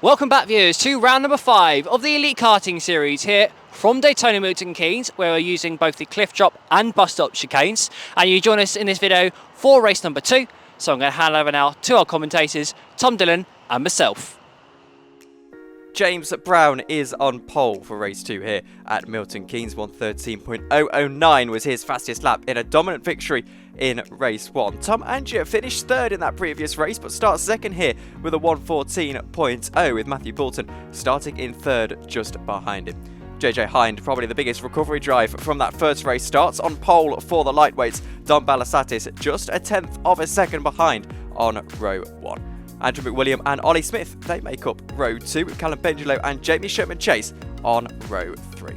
Welcome back, viewers, to round number 5 of the Elite Karting Series here from Daytona Milton Keynes, where we're using both the cliff drop and bus stop chicanes. And you join us in this video for race number 2. So I'm going to hand over now to our commentators, Tom Dillon and myself. James Brown is on pole for race 2 here at Milton Keynes. 1:13.009 was his fastest lap in a dominant victory in race 1. Tom Angier finished third in that previous race, but starts second here with a 1:14.0, with Matthew Boulton starting in third just behind him. JJ Hind, probably the biggest recovery drive from that first race, starts on pole for the lightweights. Dom Balasaitis just a tenth of a second behind on row 1. Andrew McWilliam and Ollie Smith, they make up row 2, with Callum Bengelow and Jamie Sherman-Chase on row 3.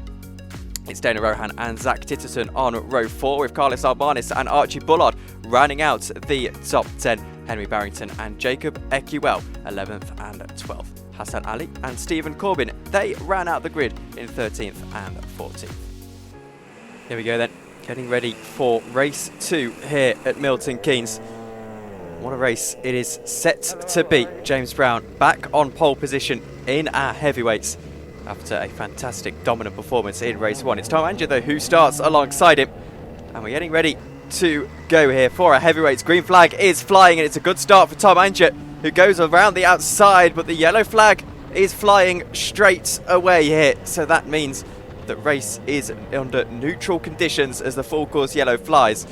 It's Dana Rohan and Zach Titterton on row 4, with Carlos Albanis and Archie Bullard rounding out the top 10. Henry Barrington and Jacob Equel 11th and 12th. Hassan Ali and Stephen Corbin, they ran out the grid in 13th and 14th. Here we go then, getting ready for race 2 here at Milton Keynes. What a race it is set to be. James Brown back on pole position in our heavyweights after a fantastic dominant performance in race 1. It's Tom Angier though who starts alongside him, and we're getting ready to go here for our heavyweights. Green flag is flying and it's a good start for Tom Angier, who goes around the outside, but the yellow flag is flying straight away here, so that means the race is under neutral conditions as the full course yellow flies.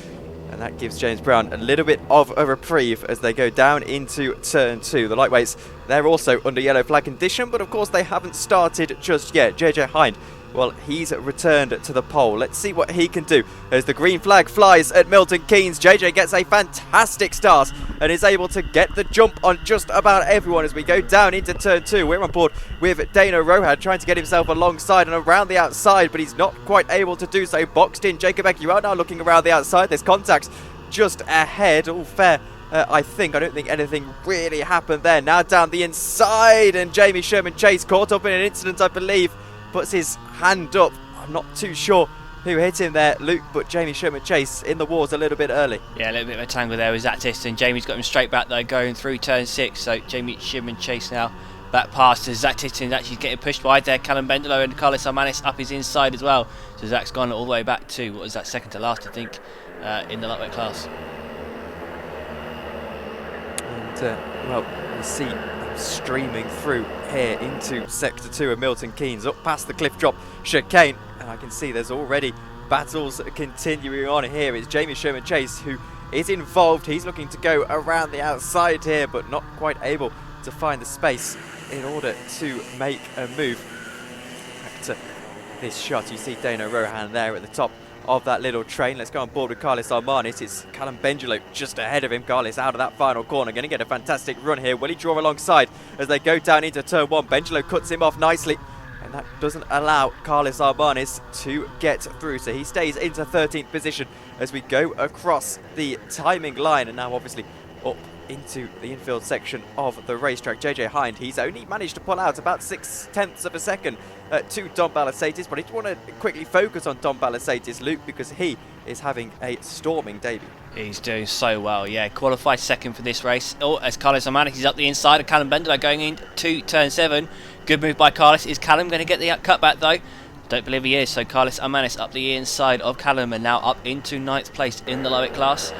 And that gives James Brown a little bit of a reprieve as they go down into turn 2. The lightweights, they're also under yellow flag condition, but of course they haven't started just yet. JJ Hind, well, he's returned to the pole. Let's see what he can do as the green flag flies at Milton Keynes. JJ gets a fantastic start and is able to get the jump on just about everyone as we go down into turn 2. We're on board with Dana Rohan trying to get himself alongside and around the outside, but he's not quite able to do so. Boxed in, Jacob Equel now looking around the outside. There's contact just ahead. All fair, I think. I don't think anything really happened there. Now down the inside, and Jamie Sherman-Chase caught up in an incident, I believe. Puts his hand up. I'm not too sure who hit him there, Luke, but Jamie Sherman-Chase in the wars a little bit early. Yeah, a little bit of a tangle there with Zach Titterton. Jamie's got him straight back though, going through turn 6. So Jamie Sherman-Chase now back past as Zach Titterton is actually getting pushed wide there. Callum Bengelow and Carlos Albanis up his inside as well. So Zach's gone all the way back to, what was that, second to last, I think, in the lightweight class. And, well, you see streaming through here into sector 2 of Milton Keynes, up past the cliff drop chicane, and I can see there's already battles continuing on here. It's Jamie Sherman-Chase who is involved. He's looking to go around the outside here, but not quite able to find the space in order to make a move. Back to this shot, you see Dana Rohan there at the top of that little train. Let's go on board with Carlos Albanis. It's Callum Bengelow just ahead of him. Carlos out of that final corner, going to get a fantastic run here. Will he draw alongside as they go down into turn 1? Bengelow cuts him off nicely, and that doesn't allow Carlos Albanis to get through, so he stays into 13th position as we go across the timing line, and now obviously up into the infield section of the racetrack. JJ Hind, he's only managed to pull out about 0.6 of a second to Dom Balasaitis, but I just want to quickly focus on Dom Balasaitis, Luke, because he is having a storming debut. He's doing so well, yeah. Qualified second for this race. Oh, as Carlos Albanis is up the inside of Callum Bengelow going into turn 7. Good move by Carlos. Is Callum going to get the cutback though? Don't believe he is. So Carlos Albanis up the inside of Callum and now up into 9th place in the lightweight class,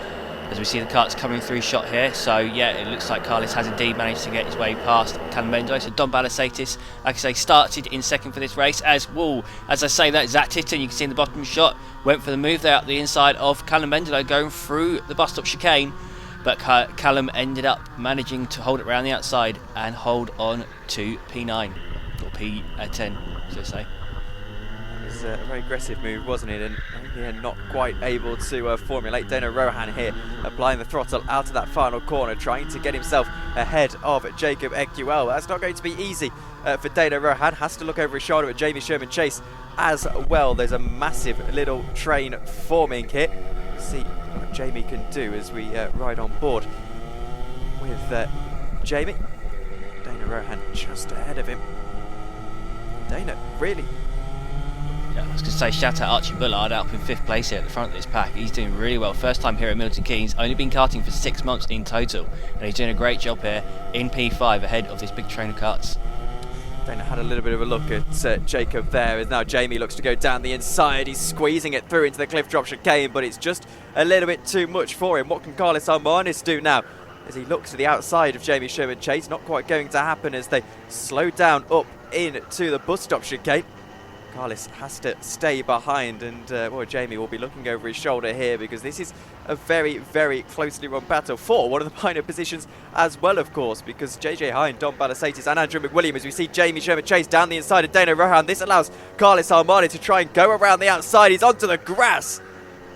as we see the carts coming through shot here. So yeah, it looks like Carlos has indeed managed to get his way past Callum Bengelow. So Dom Balasaitis, like I say, started in second for this race, as I say that Zach Titterton, you can see in the bottom shot, went for the move there up the inside of Callum Bengelow going through the bus stop chicane, but Callum ended up managing to hold it around the outside and hold on to P9 or P10, should I say. It was a very aggressive move, wasn't it? And yeah, not quite able to formulate. Dana Rohan here applying the throttle out of that final corner, trying to get himself ahead of Jacob Equel. That's not going to be easy for Dana Rohan. Has to look over his shoulder at Jamie Sherman-Chase as well. There's a massive little train forming here. See what Jamie can do as we ride on board with Jamie. Dana Rohan just ahead of him. Dana really Yeah, I was going to say, shout out Archie Bullard up in 5th place here at the front of this pack. He's doing really well. First time here at Milton Keynes, only been karting for 6 months in total, and he's doing a great job here in P5 ahead of this big train of karts. Dana had a little bit of a look at Jacob there, as now Jamie looks to go down the inside. He's squeezing it through into the cliff drop chicane, but it's just a little bit too much for him. What can Carlos Armanis do now as he looks to the outside of Jamie Sherman Chase? Not quite going to happen as they slow down up into the bus stop chicane. Carlos has to stay behind, and well, Jamie will be looking over his shoulder here because this is a very, very closely run battle for one of the minor positions as well, of course, because JJ Hind, Dom Balasaitis and Andrew McWilliam, as we see Jamie Sherman Chase down the inside of Dana Rohan. This allows Carlos Armani to try and go around the outside. He's onto the grass,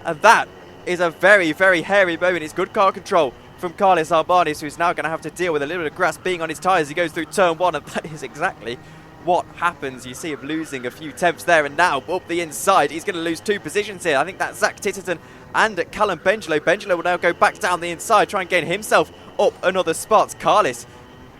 and that is a very, very hairy moment. It's good car control from Carlos Armanis, who's now going to have to deal with a little bit of grass being on his tyres as he goes through turn 1, and that is exactly what happens. You see him losing a few tenths there, and now up the inside he's going to lose 2 positions here. I think that's Zach Titterton and Callum Bengelo. Bengelo will now go back down the inside, try and gain himself up another spot. Carlos,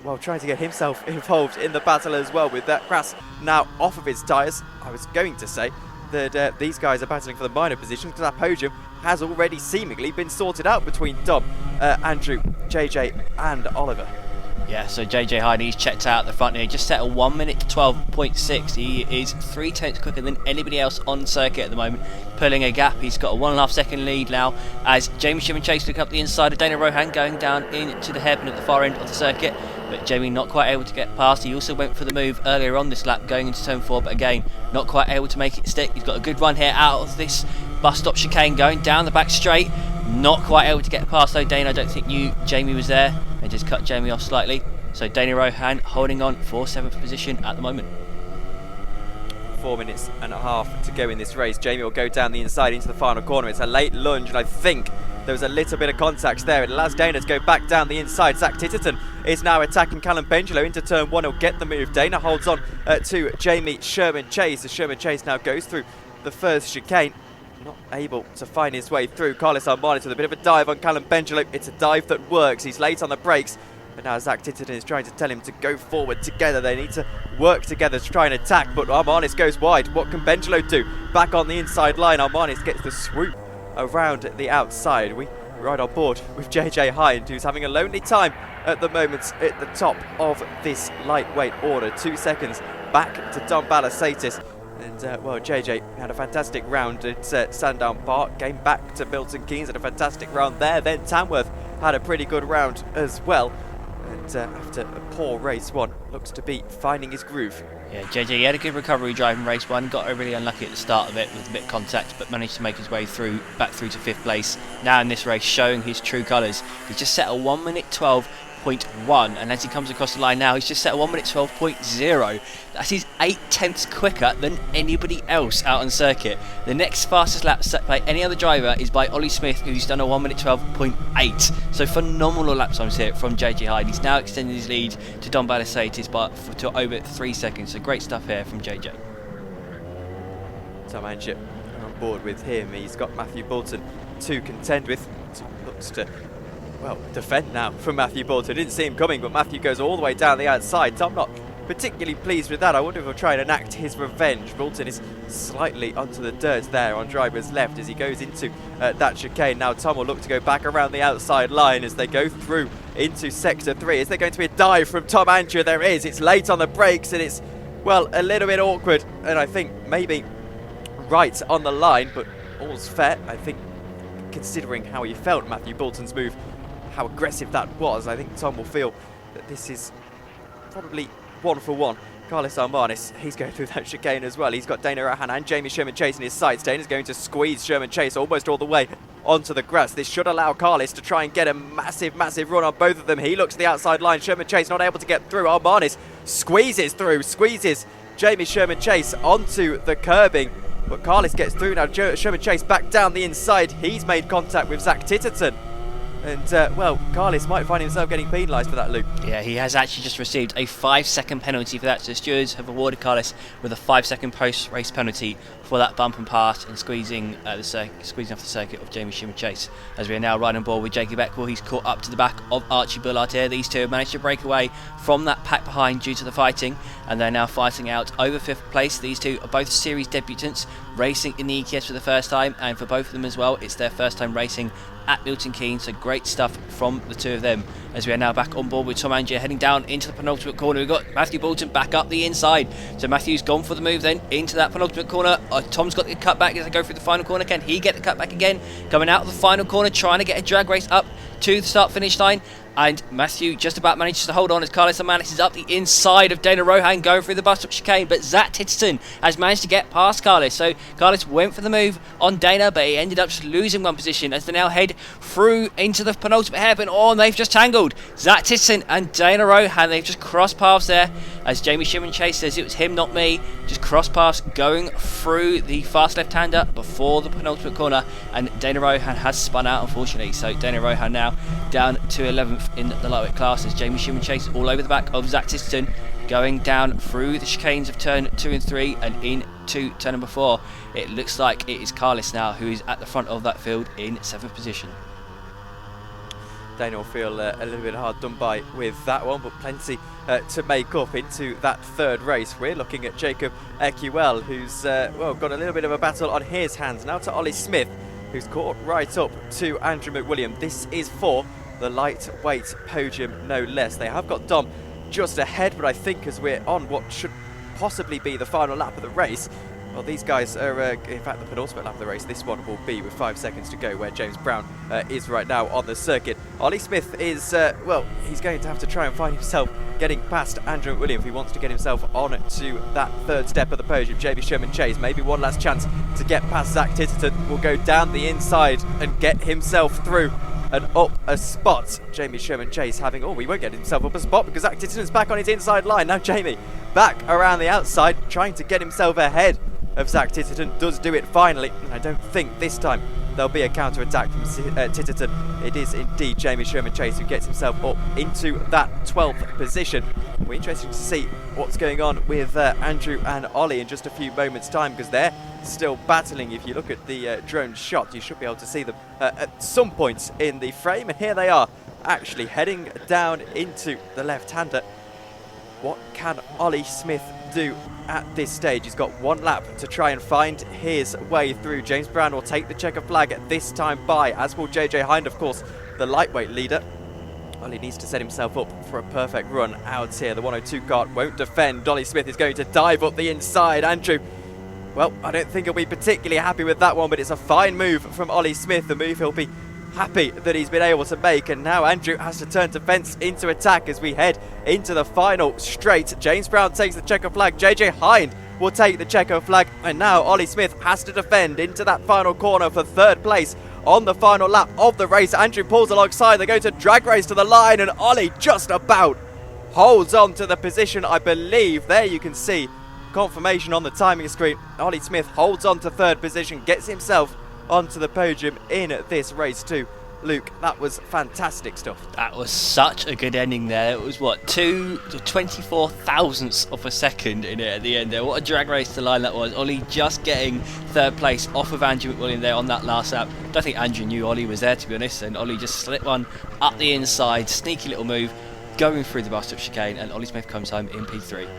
well, trying to get himself involved in the battle as well with that grass now off of his tyres. I was going to say that these guys are battling for the minor positions because that podium has already seemingly been sorted out between Dom, Andrew, JJ and Oliver. Yeah, so JJ Hyde, he's checked out at the front here. He just set a 1 minute 12.6. He is 3 tenths quicker than anybody else on circuit at the moment, pulling a gap. He's got a 1.5 second lead now as Jamie Sherman Chase looking up the inside of Dana Rohan, going down into the hairpin at the far end of the circuit. But Jamie not quite able to get past. He also went for the move earlier on this lap going into turn 4, but again, not quite able to make it stick. He's got a good run here out of this bus stop chicane, going down the back straight. Not quite able to get past though. Dana, I don't think knew Jamie was there and just cut Jamie off slightly. So Dana Rohan holding on for 7th position at the moment. 4 minutes and a half to go in this race. Jamie will go down the inside into the final corner. It's a late lunge, and I think there was a little bit of contact there. It allows Dana to go back down the inside. Zach Titterton is now attacking Callum Bengelo into turn 1. He'll get the move. Dana holds on to Jamie Sherman Chase as Sherman Chase now goes through the first chicane. Not able to find his way through. Carlos Armani with a bit of a dive on Callum Bengelo. It's a dive that works. He's late on the brakes. But now Zach Titterton is trying to tell him to go forward together. They need to work together to try and attack. But Armanis goes wide. What can Bengelo do? Back on the inside line. Armanis gets the swoop around the outside. We ride on board with JJ Hind, who's having a lonely time at the moment at the top of this lightweight order. 2 seconds back to Dom Balasaitis. And well, JJ had a fantastic round at Sandown Park. Came back to Milton Keynes, had a fantastic round there. Then Tamworth had a pretty good round as well. And after a poor race 1, looks to be finding his groove. Yeah, JJ, he had a good recovery driving race 1, got really unlucky at the start of it with a bit of contact, but managed to make his way through, back through to 5th place. Now in this race, showing his true colours. He's just set a 1 minute 12.1, and as he comes across the line now, he's just set a 1 minute 12.0. That is 8 tenths quicker than anybody else out on circuit. The next fastest lap set by any other driver is by Ollie Smith, who's done a 1 minute 12.8. So phenomenal lap times here from JJ Hyde. He's now extended his lead to Dom Balasaitis to over 3 seconds. So great stuff here from JJ. Tom Anship on board with him. He's got Matthew Bolton to contend with. Looks to, well, defend now from Matthew Bolton. Didn't see him coming, but Matthew goes all the way down the outside. Tom not particularly pleased with that. I wonder if he'll try and enact his revenge. Bolton is slightly onto the dirt there on driver's left as he goes into that chicane. Now Tom will look to go back around the outside line as they go through into sector 3. Is there going to be a dive from Tom Andrew? There is. It's late on the brakes and it's, well, a little bit awkward, and I think maybe right on the line, but all's fair. I think considering how he felt Matthew Bolton's move, how aggressive that was, I think Tom will feel that this is probably 1 for 1. Carlos Armanis, he's going through that chicane as well. He's got Dana Rohan and Jamie Sherman Chase in his sights. Dana's going to squeeze Sherman Chase almost all the way onto the grass. This should allow Carlos to try and get a massive run on both of them. He looks to the outside line. Sherman Chase not able to get through. Armanis squeezes through, squeezes Jamie Sherman Chase onto the curbing. But Carlos gets through now. Sherman Chase back down the inside. He's made contact with Zach Titterton And, well, Carlos might find himself getting penalised for that, Luke. Yeah, he has actually just received a 5-second penalty for that. So the stewards have awarded Carlos with a 5-second post-race penalty for that bump and pass and squeezing off the circuit of Jamie Chase. As we are now riding on board with Jacob Eckwell, he's caught up to the back of Archie Bullard here. These two have managed to break away from that pack behind due to the fighting, and they're now fighting out over 5th place. These two are both series debutants, racing in the EKS for the first time, and for both of them as well, it's their first time racing at Milton Keynes, so great stuff from the two of them. As we are now back on board with Tom Angier heading down into the penultimate corner. We've got Matthew Bolton back up the inside, so Matthew's gone for the move then into that penultimate corner. Tom's got the cut back as they go through the final corner. Can he get the cut back again? Coming out of the final corner, trying to get a drag race up to the start finish line, and Matthew just about manages to hold on as Carlos Amanis is up the inside of Dana Rohan going through the bus stop chicane, but Zach Titterton has managed to get past Carlos, so Carlos went for the move on Dana, but he ended up just losing one position as they now head through into the penultimate hairpin. Oh, and they've just tangled. Zach Titterton and Dana Rohan, they've just crossed paths there, as Jamie Chase says it was him, not me. Just cross paths going through the fast left-hander before the penultimate corner, and Dana Rohan has spun out, unfortunately. So Dana Rohan now down to 11th in the lightweight class, as Jamie Chase all over the back of Zach Titterton, going down through the chicanes of turn 2 and 3 and into turn number 4. It looks like it is Carlos now who is at the front of that field in 7th position. Dana will feel a little bit hard done by with that one, but plenty to make up into that third race. We're looking at Jacob Eckwell, who's well, got a little bit of a battle on his hands. Now to Ollie Smith, who's caught right up to Andrew McWilliam. This is for the lightweight podium, no less. They have got Dom just ahead, but I think as we're on what should possibly be the final lap of the race, well, these guys are, in fact, the penultimate lap of the race. This one will be with 5 seconds to go, where James Brown is right now on the circuit. Ollie Smith is, well, he's going to have to try and find himself getting past Andrew McWilliam if he wants to get himself on to that third step of the podium. Jamie Chase, maybe one last chance to get past Zach Titterton, will go down the inside and get himself through and up a spot. Jamie Chase having, oh, he won't get himself up a spot because Zach Titterton's back on his inside line. Now Jamie back around the outside, trying to get himself ahead of Zach Titterton, does do it finally, and I don't think this time there'll be a counter-attack from Titterton. It is indeed Jamie Chase who gets himself up into that 12th position. We're interested to see what's going on with Andrew and Ollie in just a few moments' time, because they're still battling. If you look at the drone shot, you should be able to see them at some points in the frame, and here they are actually heading down into the left-hander. What can Ollie Smith do at this stage? He's got one lap to try and find his way through. James Brown will take the checker flag at this time by, as will JJ Hind, of course, the lightweight leader. Ollie needs to set himself up for a perfect run out here. The 102 car won't defend. Ollie Smith is going to dive up the inside. Andrew, well, I don't think he'll be particularly happy with that one, but it's a fine move from Ollie Smith, the move he'll be happy that he's been able to make. And now Andrew has to turn defence into attack as we head into the final straight. James Brown takes the checker flag. JJ Hind will take the checker flag, and now Ollie Smith has to defend into that final corner for third place on the final lap of the race. Andrew pulls alongside. They go to drag race to the line, and Ollie just about holds on to the position, I believe. There you can see confirmation on the timing screen. Ollie Smith holds on to third position, gets himself onto the podium in this race too. Luke, that was fantastic stuff. That was such a good ending there. It was, what, 24 thousandths of a second in it at the end there. What a drag race to line that was. Ollie just getting third place off of Andrew McWilliam there on that last lap. I don't think Andrew knew Ollie was there, to be honest, and Ollie just slipped one up the inside. Sneaky little move going through the bus stop chicane, and Ollie Smith comes home in P3.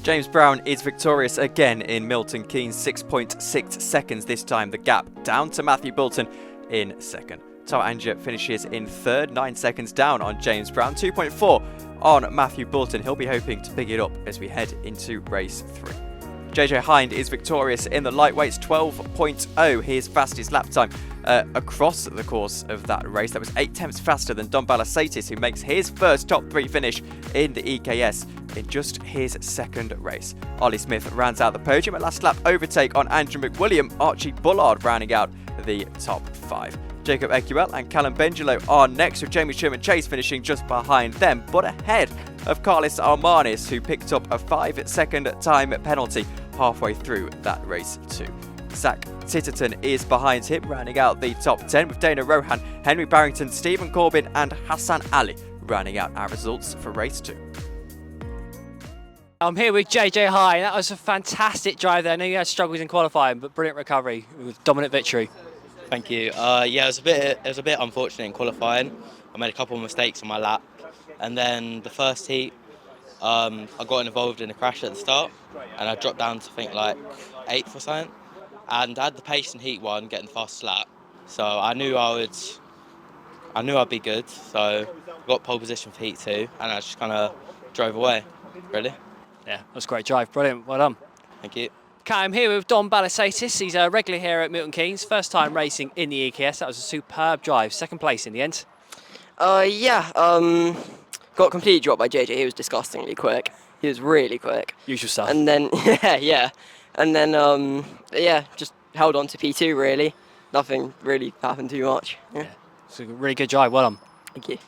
James Brown is victorious again in Milton Keynes, 6.6 seconds this time. The gap down to Matthew Bolton in second. Tom Angier finishes in third, 9 seconds down on James Brown, 2.4 on Matthew Bolton. He'll be hoping to pick it up as we head into race 3. JJ Hind is victorious in the lightweights, 12.0, his fastest lap time across the course of that race. That was 8 tenths faster than Dom Balasaitis, who makes his first top 3 finish in the EKS in just his second race. Ollie Smith rounds out the podium. A last lap overtake on Andrew McWilliam. Archie Bullard rounding out the top 5. Jacob Eckwell and Callum Bengelo are next, with Jamie Chase finishing just behind them, but ahead of Carlos Armanis, who picked up a 5-second time penalty halfway through that race too. Zach Titterton is behind him, rounding out the top 10 with Dana Rohan, Henry Barrington, Stephen Corbin and Hassan Ali rounding out our results for race 2. I'm here with JJ High. That was a fantastic drive there. I know you had struggles in qualifying, but brilliant recovery with dominant victory. Thank you. Yeah, it was a bit unfortunate in qualifying. I made a couple of mistakes on my lap, and then the first heat, I got involved in a crash at the start, and I dropped down to I think like 8th or something. And I had the pace in heat 1, getting the fastest lap, so I knew I'd be good. So I got pole position for heat 2, and I just kind of drove away. Really. Yeah, that was a great drive. Brilliant. Well done. Thank you. Okay, I'm here with Dom Balasaitis. He's a regular here at Milton Keynes. First time racing in the EKS. That was a superb drive. Second place in the end. Got completely dropped by JJ. He was disgustingly quick. He was really quick. Usual stuff. And then, And then, just held on to P2 really. Nothing really happened too much. Yeah. It's a really good drive. Well done. Thank you.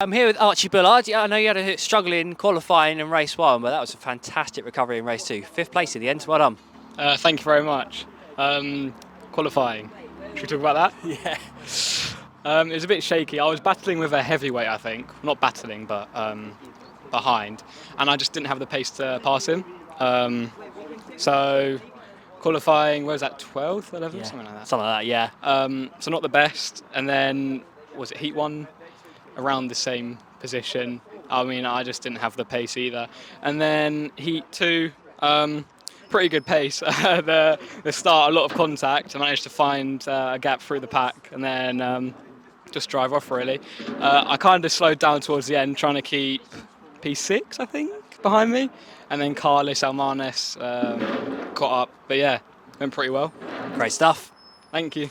I'm here with Archie Bullard. I know you had a struggle in qualifying in race 1, but that was a fantastic recovery in race 2. 5th place in the end. Well done. Thank you very much. Qualifying. Should we talk about that? Yeah. It was a bit shaky. I was battling with a heavyweight, I think. Not battling, but behind. And I just didn't have the pace to pass him. So qualifying, where was that, 12th, 11th? Yeah. Something like that. Something like that, yeah. So not the best. And then, was it heat 1? Around the same position. I mean, I just didn't have the pace either. And then heat 2, pretty good pace. The start, a lot of contact. I managed to find a gap through the pack and then just drive off really. I kind of slowed down towards the end, trying to keep P6, I think, behind me. And then Carlos Almanes caught up. But yeah, went pretty well. Great stuff. Thank you.